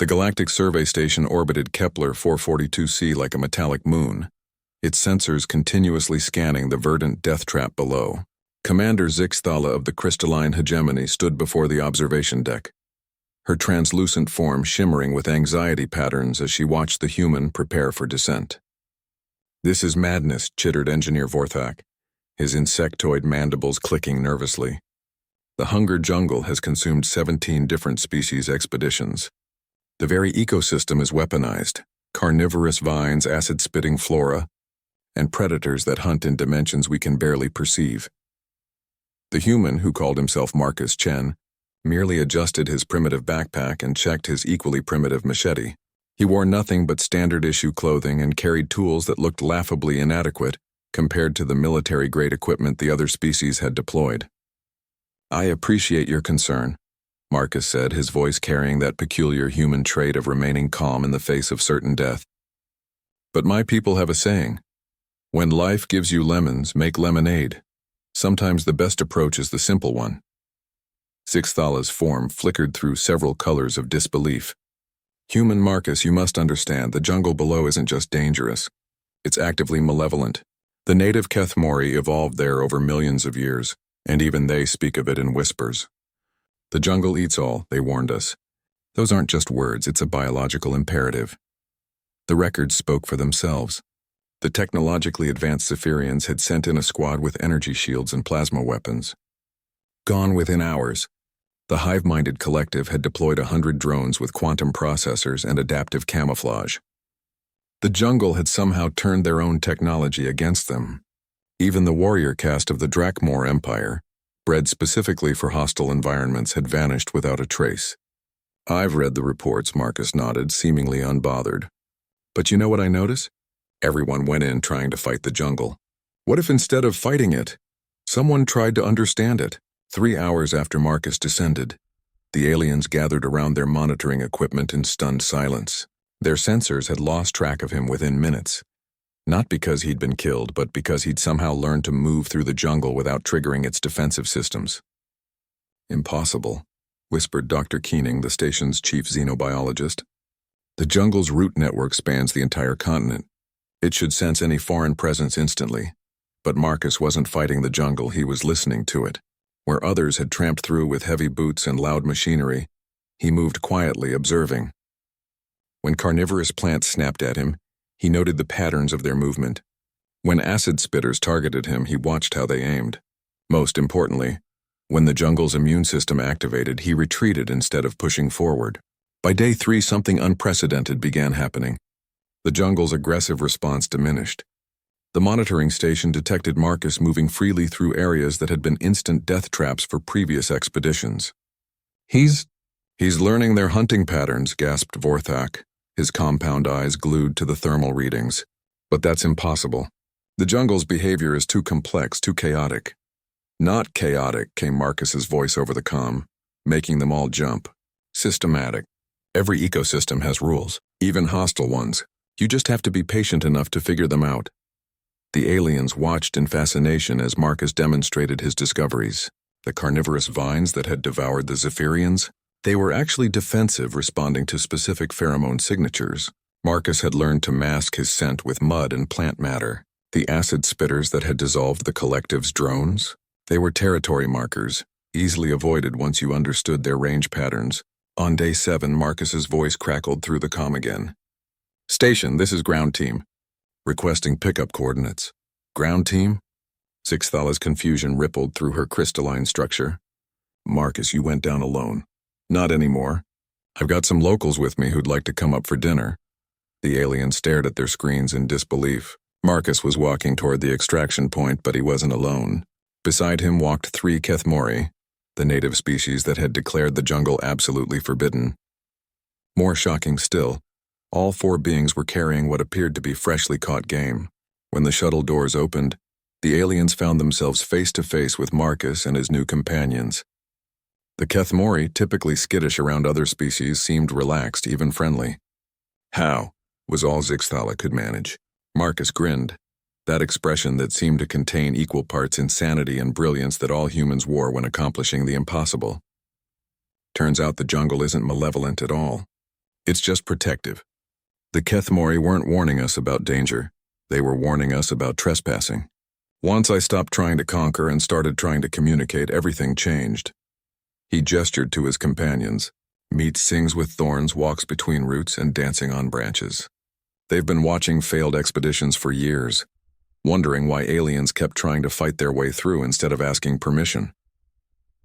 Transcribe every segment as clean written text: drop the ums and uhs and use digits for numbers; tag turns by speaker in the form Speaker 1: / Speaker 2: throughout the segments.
Speaker 1: The Galactic Survey Station orbited Kepler 442c like a metallic moon, its sensors continuously scanning the verdant death trap below. Commander Zixthala of the Crystalline Hegemony stood before the observation deck, her translucent form shimmering with anxiety patterns as she watched the human prepare for descent. "This is madness," chittered Engineer Vorthak, his insectoid mandibles clicking nervously. "The Hunger Jungle has consumed 17 different species expeditions. The very ecosystem is weaponized, carnivorous vines, acid-spitting flora, and predators that hunt in dimensions we can barely perceive." The human, who called himself Marcus Chen, merely adjusted his primitive backpack and checked his equally primitive machete. He wore nothing but standard-issue clothing and carried tools that looked laughably inadequate compared to the military-grade equipment the other species had deployed. "I appreciate your concern," Marcus said, his voice carrying that peculiar human trait of remaining calm in the face of certain death. "But my people have a saying, when life gives you lemons, make lemonade. Sometimes the best approach is the simple one." Zixthala's form flickered through several colors of disbelief. "Human Marcus, you must understand, the jungle below isn't just dangerous. It's actively malevolent. The native Kethmori evolved there over millions of years, and even they speak of it in whispers. The jungle eats all, they warned us. Those aren't just words, it's a biological imperative." The records spoke for themselves. The technologically advanced Zephyrians had sent in a squad with energy shields and plasma weapons. Gone within hours, the hive-minded collective had deployed 100 drones with quantum processors and adaptive camouflage. The jungle had somehow turned their own technology against them. Even the warrior caste of the Drakmor Empire, bred specifically for hostile environments, had vanished without a trace. "I've read the reports," Marcus nodded, seemingly unbothered. "But you know what I notice? Everyone went in trying to fight the jungle. What if instead of fighting it, someone tried to understand it?" 3 hours after Marcus descended, the aliens gathered around their monitoring equipment in stunned silence. Their sensors had lost track of him within minutes. Not because he'd been killed, but because he'd somehow learned to move through the jungle without triggering its defensive systems. "Impossible," whispered Dr. Keening, the station's chief xenobiologist. "The jungle's root network spans the entire continent. It should sense any foreign presence instantly. But Marcus wasn't fighting the jungle, he was listening to it. Where others had tramped through with heavy boots and loud machinery, he moved quietly, observing. When carnivorous plants snapped at him, he noted the patterns of their movement. When acid spitters targeted him, he watched how they aimed. Most importantly, when the jungle's immune system activated, he retreated instead of pushing forward. By day 3, something unprecedented began happening. The jungle's aggressive response diminished. The monitoring station detected Marcus moving freely through areas that had been instant death traps for previous expeditions. He's learning their hunting patterns," gasped Vorthak, his compound eyes glued to the thermal readings. "But that's impossible. The jungle's behavior is too complex, too chaotic." "Not chaotic," came Marcus's voice over the comm, making them all jump. "Systematic. Every ecosystem has rules, even hostile ones. You just have to be patient enough to figure them out." The aliens watched in fascination as Marcus demonstrated his discoveries. The carnivorous vines that had devoured the Zephyrians, they were actually defensive, responding to specific pheromone signatures. Marcus had learned to mask his scent with mud and plant matter. The acid spitters that had dissolved the collective's drones, they were territory markers, easily avoided once you understood their range patterns. On day 7, Marcus's voice crackled through the comm again. "Station, this is ground team. Requesting pickup coordinates." "Ground team?" Zixthala's confusion rippled through her crystalline structure. "Marcus, you went down alone." "Not anymore. I've got some locals with me who'd like to come up for dinner." The aliens stared at their screens in disbelief. Marcus was walking toward the extraction point, but he wasn't alone. Beside him walked 3 Kethmori, the native species that had declared the jungle absolutely forbidden. More shocking still, all 4 beings were carrying what appeared to be freshly caught game. When the shuttle doors opened, the aliens found themselves face to face with Marcus and his new companions. The Kethmori, typically skittish around other species, seemed relaxed, even friendly. "How?" was all Zixthala could manage. Marcus grinned, that expression that seemed to contain equal parts insanity and brilliance that all humans wore when accomplishing the impossible. "Turns out the jungle isn't malevolent at all. It's just protective. The Kethmori weren't warning us about danger. They were warning us about trespassing. Once I stopped trying to conquer and started trying to communicate, everything changed. He gestured to his companions. Meat sings with thorns, walks between roots, and dancing on branches. They've been watching failed expeditions for years, wondering why aliens kept trying to fight their way through instead of asking permission.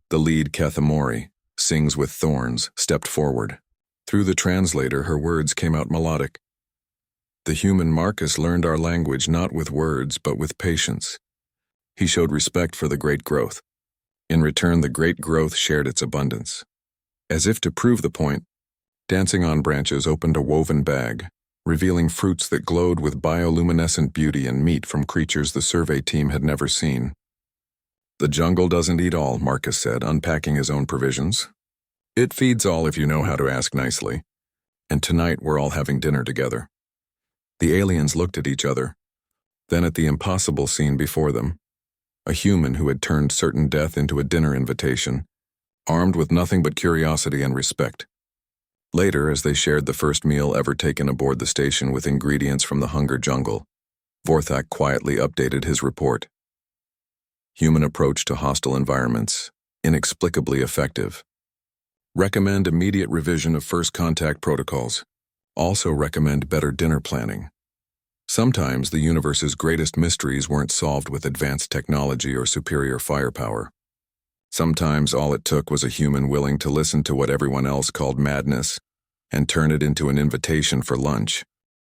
Speaker 1: The lead Kethmori, sings with thorns, stepped forward. Through the translator, her words came out melodic. The human Marcus learned our language not with words, but with patience. He showed respect for the great growth. In return, the great growth shared its abundance. As if to prove the point, dancing on branches opened a woven bag, revealing fruits that glowed with bioluminescent beauty and meat from creatures the survey team had never seen. The jungle doesn't eat all, Marcus said, unpacking his own provisions. It feeds all if you know how to ask nicely. And tonight we're all having dinner together. The aliens looked at each other, then at the impossible scene before them. A human who had turned certain death into a dinner invitation, armed with nothing but curiosity and respect. Later, as they shared the first meal ever taken aboard the station with ingredients from the Hunger Jungle, Vorthak quietly updated his report. Human approach to hostile environments, inexplicably effective. Recommend immediate revision of first contact protocols. Also recommend better dinner planning. Sometimes the universe's greatest mysteries weren't solved with advanced technology or superior firepower. Sometimes all it took was a human willing to listen to what everyone else called madness and turn it into an invitation for lunch.